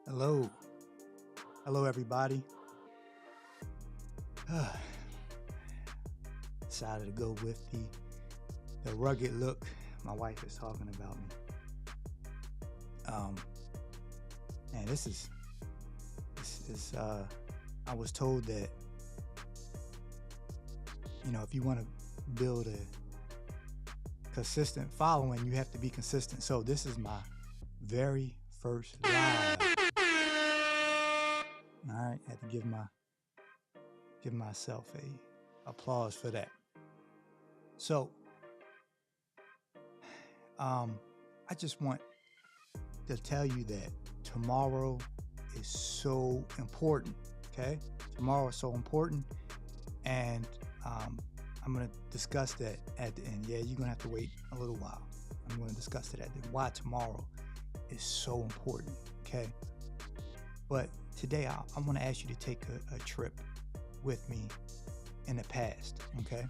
Hello. Hello, everybody. Decided to go with the rugged look my wife is talking about me. And this is I was told that, if you want to build a consistent following, you have to be consistent. So this is my very first live. All right, I had to give myself a applause for that. So, I just want to tell you that tomorrow is so important. Okay, tomorrow is so important, and I'm going to discuss that at the end. Yeah, you're going to have to wait a little while. I'm going to discuss it at the end. Why tomorrow is so important. Okay, but today I want to ask you to take a trip with me in the past. Okay,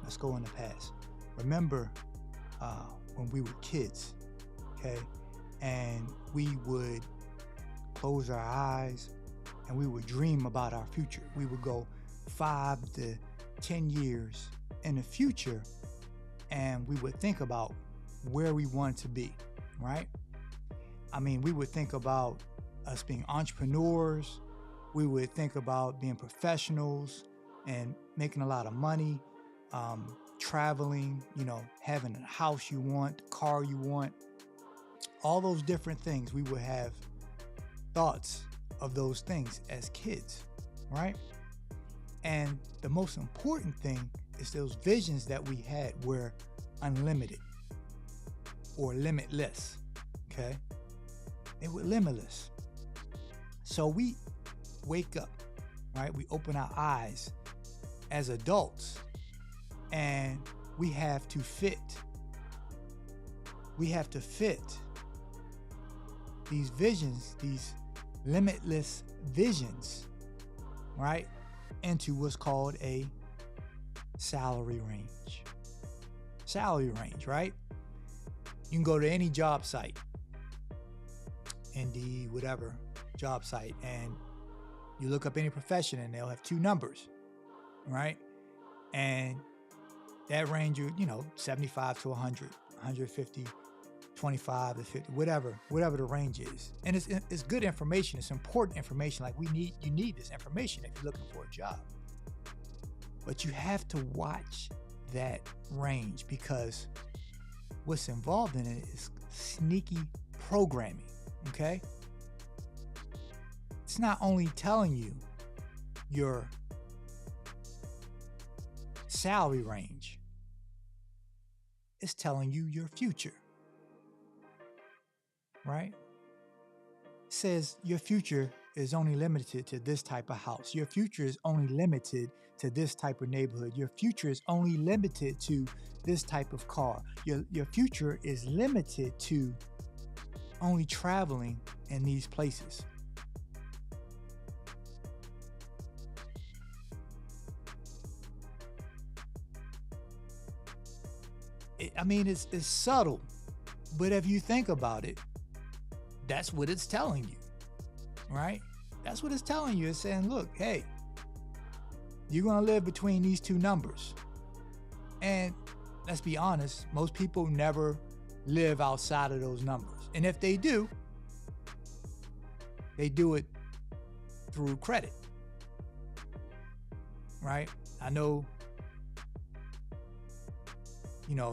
let's go in the past. Remember when we were kids, okay, and we would close our eyes and we would dream about our future. We would go 5 to 10 years in the future and we would think about where we wanted to be, right? I mean, we would think about us being entrepreneurs. We would think about being professionals and making a lot of money, traveling, having a house you want, car you want, all those different things. We would have thoughts of those things as kids, right? And the most important thing is those visions that we had were unlimited or limitless, okay? They were limitless. So we wake up, right? We open our eyes as adults and we have to fit these visions, these limitless visions, right, into what's called a salary range. Salary range, right? You can go to any job site, Indeed, whatever job site, and you look up any profession and they'll have 2 numbers, right? And that range, 75 to 100, 150, 25 to 50, whatever the range is. And it's good information. It's important information. Like you need this information if you're looking for a job. But you have to watch that range because what's involved in it is sneaky programming. Okay? It's not only telling you your salary range, it's telling you your future. Right? It says your future is only limited to this type of house. Your future is only limited to this type of neighborhood. Your future is only limited to this type of car. Your future is limited to only traveling in these places. It's subtle, but if you think about it, that's what it's telling you, right? That's what it's telling you. It's saying, look, hey, you're going to live between these 2 numbers. And let's be honest, most people never live outside of those numbers. And if they do it through credit, right? I know,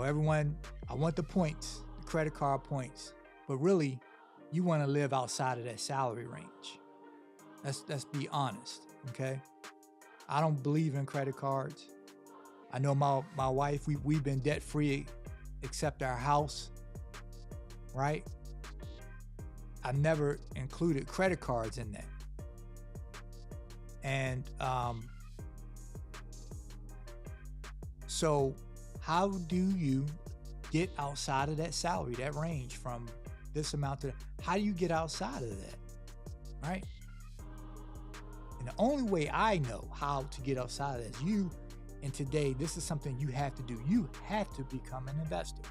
everyone, I want the points, the credit card points, but really you want to live outside of that salary range. Let's be honest, okay? I don't believe in credit cards. I know my wife, we've been debt free except our house, right? I've never included credit cards in that. And so how do you get outside of that salary, that range from this amount to how do you get outside of that, right? And the only way I know how to get outside of that is and today, this is something you have to do. You have to become an investor,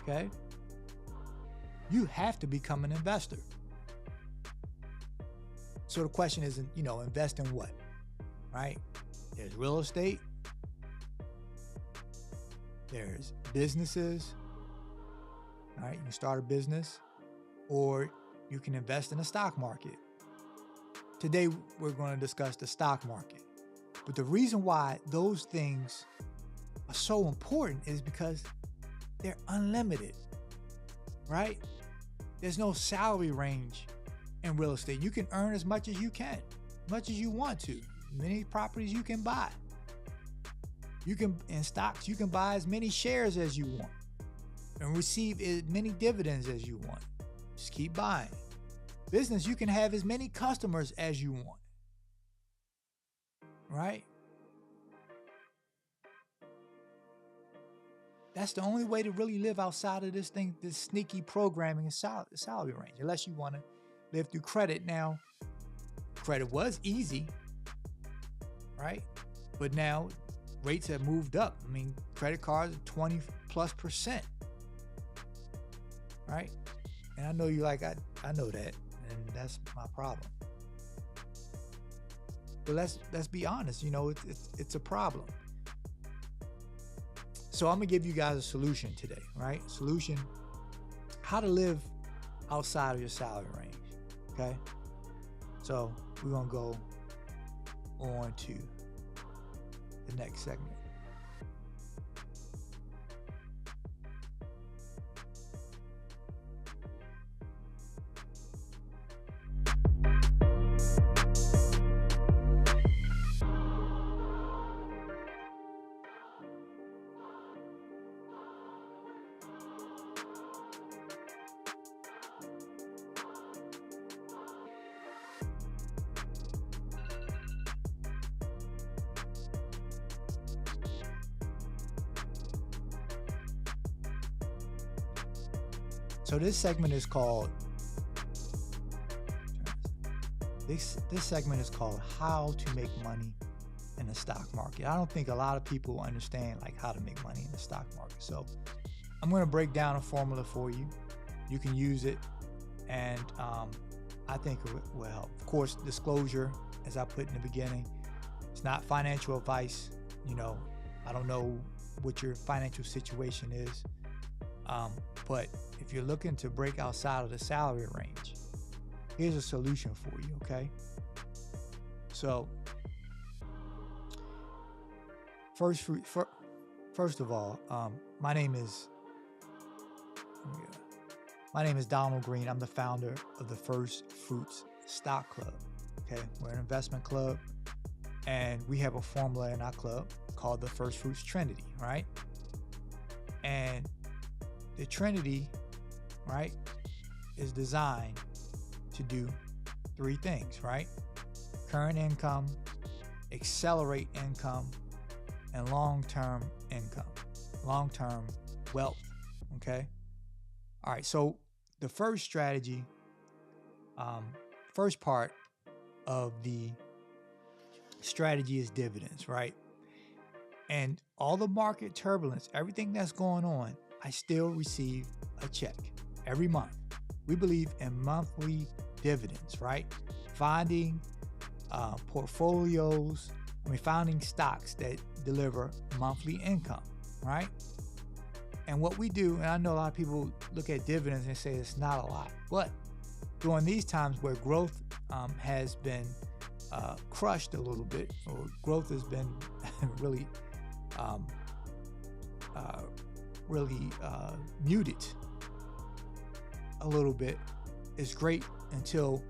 okay? You have to become an investor. So the question is, invest in what, right? There's real estate, there's businesses, right? You can start a business, or you can invest in the stock market. Today, we're going to discuss the stock market. But the reason why those things are so important is because they're unlimited, right? There's no salary range in real estate. You can earn as much as you can, as much as you want to. Many properties you can buy. In stocks, you can buy as many shares as you want and receive as many dividends as you want. Just keep buying. Business, you can have as many customers as you want, right? That's the only way to really live outside of this sneaky programming and salary range, unless you want to live through credit. Now, credit was easy, right? But now rates have moved up. I mean, credit cards are 20+%, right? And I know you I know that, and that's my problem. But let's be honest, it's a problem. So I'm gonna give you guys a solution today, right? Solution, how to live outside of your salary range, okay? So we're gonna go on to the next segment. So this segment is called How to Make Money in the Stock Market. I don't think a lot of people understand how to make money in the stock market. So I'm going to break down a formula for you. You can use it, and I think it will help. Of course, disclosure, as I put in the beginning, it's not financial advice. I don't know what your financial situation is. But if you're looking to break outside of the salary range, here's a solution for you, okay? So, first of all, my name is Donald Green. I'm the founder of the First Fruits Stock Club, okay? We're an investment club, and we have a formula in our club called the First Fruits Trinity, right? And the Trinity, right, is designed to do three things, right? Current income, accelerate income, and long-term income, long-term wealth, okay? All right, so the first strategy, first part of the strategy is dividends, right? And all the market turbulence, everything that's going on, I still receive a check every month. We believe in monthly dividends, right? Finding finding stocks that deliver monthly income, right? And what we do, and I know a lot of people look at dividends and say it's not a lot, but during these times where growth has been crushed a little bit, or growth has been really muted a little bit, it's great until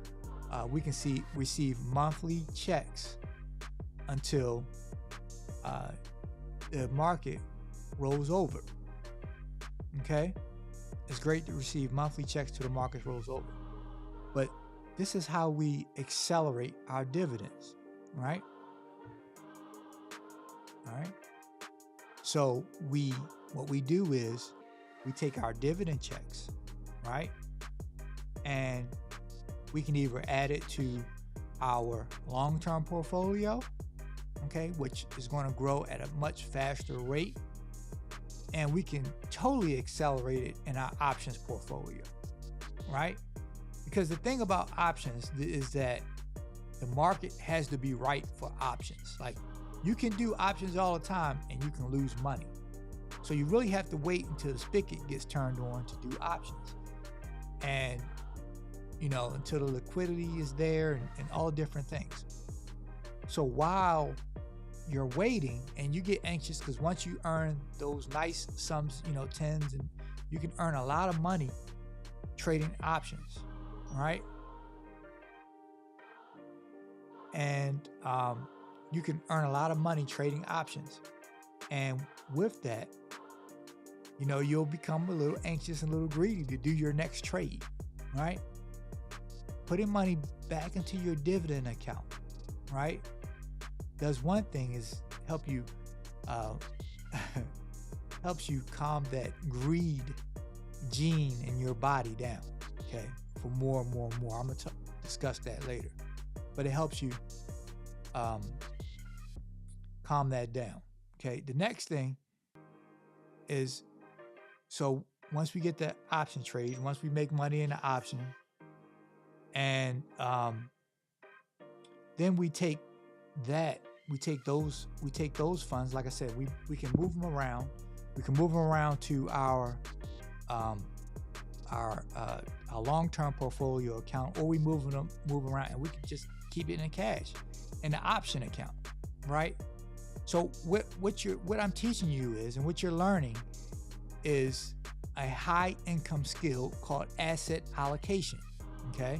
we can receive monthly checks until the market rolls over. Okay, it's great to receive monthly checks till the market rolls over, but this is how we accelerate our dividends, right? All right. So what we do is we take our dividend checks, right? And we can either add it to our long-term portfolio, okay, which is going to grow at a much faster rate. And we can totally accelerate it in our options portfolio, right? Because the thing about options is that The market has to be right for options. Like, you can do options all the time and you can lose money. So you really have to wait until the spigot gets turned on to do options. And, until the liquidity is there and all different things. So while you're waiting and you get anxious, because once you earn those nice sums, tens, and you can earn a lot of money trading options, right? And you can earn a lot of money trading options. And with that, you'll become a little anxious and a little greedy to do your next trade, right? Putting money back into your dividend account, right, does one thing, is help you, helps you calm that greed gene in your body down, okay, for more and more and more. I'm going to discuss that later. But it helps you calm that down, okay? The next thing is, so once we get the option trade, once we make money in the option, and then we take those funds, like I said, we can move them around. We can move them around to our long-term portfolio account, or we move around and we can just keep it in cash in the option account, right? So what I'm teaching you is, and what you're learning is, a high income skill called asset allocation, okay?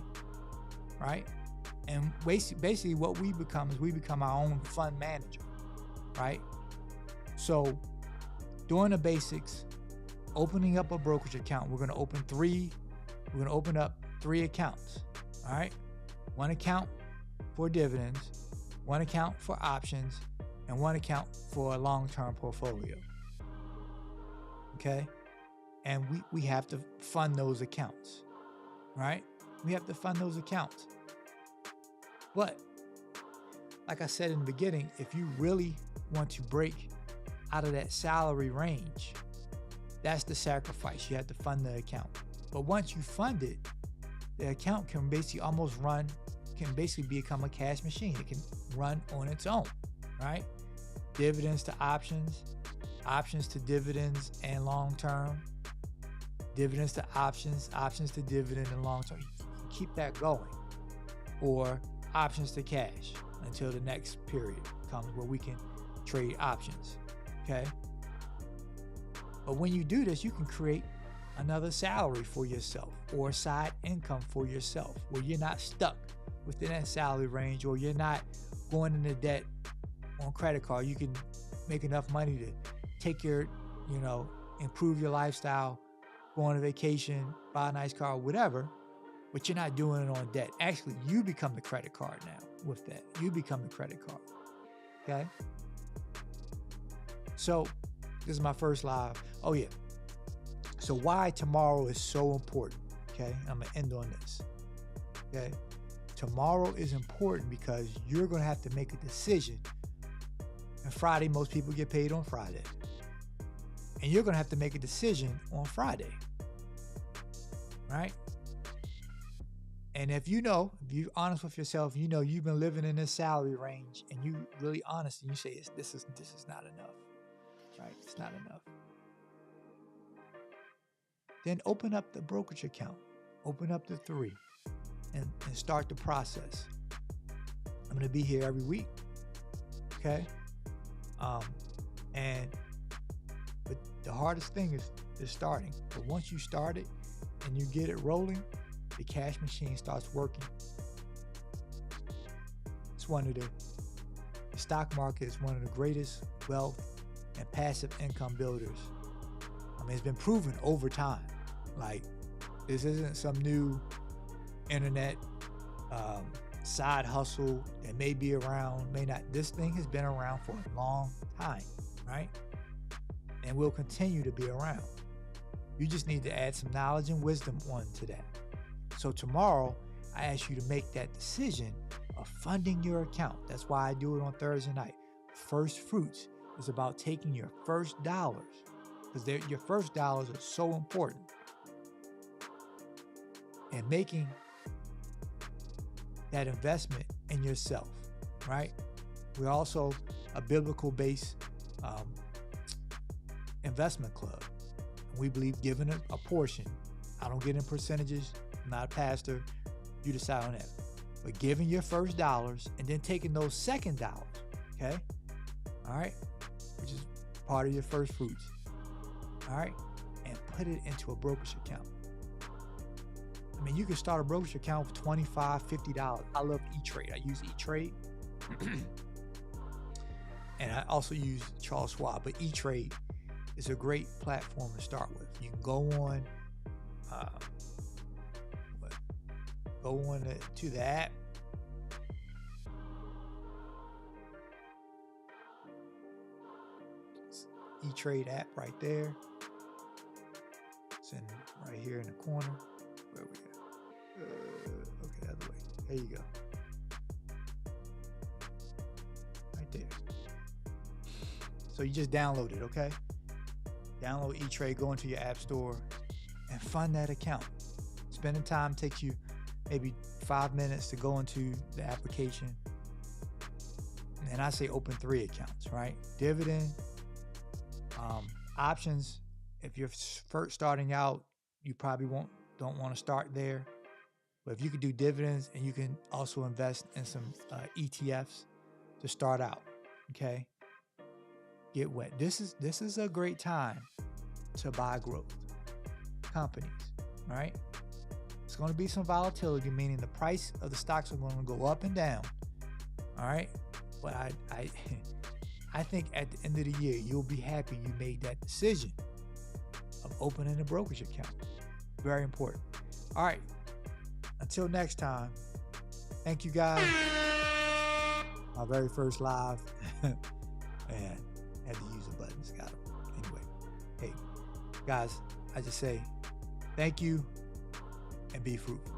Right? And basically what we become is, we become our own fund manager, right? So doing the basics, opening up a brokerage account, we're going to open up 3 accounts, all right? 1 account for dividends, 1 account for options, and 1 account for a long-term portfolio, okay? And we have to fund those accounts, right? We have to fund those accounts. But like I said in the beginning, if you really want to break out of that salary range, that's the sacrifice. You have to fund the account. But once you fund it, the account can basically become a cash machine. It can run on its own, right? Dividends to options, options to dividends and long-term, dividends to options, options to dividend and long-term. You keep that going. Or options to cash until the next period comes where we can trade options, okay? But when you do this, you can create another salary for yourself, or side income for yourself, where you're not stuck within that salary range, or you're not going into debt on credit card. You can make enough money to take your, improve your lifestyle, go on a vacation, buy a nice car, whatever, but you're not doing it on debt. Actually, you become the credit card now with that. You become the credit card, okay? So this is my first live. Oh yeah. So why tomorrow is so important, okay? I'm gonna end on this, okay? Tomorrow is important because you're gonna have to make a decision. And Friday, most people get paid on Friday. And you're gonna have to make a decision on Friday, right? And if you're honest with yourself, you've been living in this salary range, and you really honest, and you say, this is not enough, right? It's not enough. Then open up the brokerage account, open up the 3, and start the process. I'm going to be here every week, okay? But the hardest thing is starting. But once you start it and you get it rolling, the cash machine starts working. The stock market is one of the greatest wealth and passive income builders. I mean, it's been proven over time. Like, this isn't some new internet side hustle that may be around, may not. This thing has been around for a long time, right? And will continue to be around. You just need to add some knowledge and wisdom onto that. So tomorrow, I ask you to make that decision of funding your account. That's why I do it on Thursday night. First fruits is about taking your first dollars, because your first dollars are so important, and making that investment in yourself, right? We're also a biblical-based investment club. We believe giving a portion. I don't get in percentages. I'm not a pastor. You decide on that. But giving your first dollars and then taking those second dollars, okay? All right? Which is part of your first fruits. All right? And put it into a brokerage account. I mean, you can start a brokerage account for $25, $50. I love E-Trade. I use E-Trade. And I also use Charles Schwab. But E-Trade is a great platform to start with. You can go on to the app. E-Trade app right there. It's in right here in the corner. Where we at? Okay, the other way. There you go. Right there. So you just download it, okay? Download E-Trade, go into your app store, and fund that account. Spending time takes you maybe 5 minutes to go into the application. And I say open 3 accounts, right? Dividend, options. If you're first starting out, you probably don't want to start there. But if you could do dividends, and you can also invest in some ETFs to start out, okay? Get wet. This is a great time to buy growth companies, right? It's going to be some volatility, meaning the price of the stocks are going to go up and down, all right? But I think at the end of the year, you'll be happy you made that decision of opening a brokerage account. Very important. All right. Until next time, thank you guys. My very first live. Man, had to use the buttons. Got them. Anyway, hey, guys, I just say thank you and be fruitful.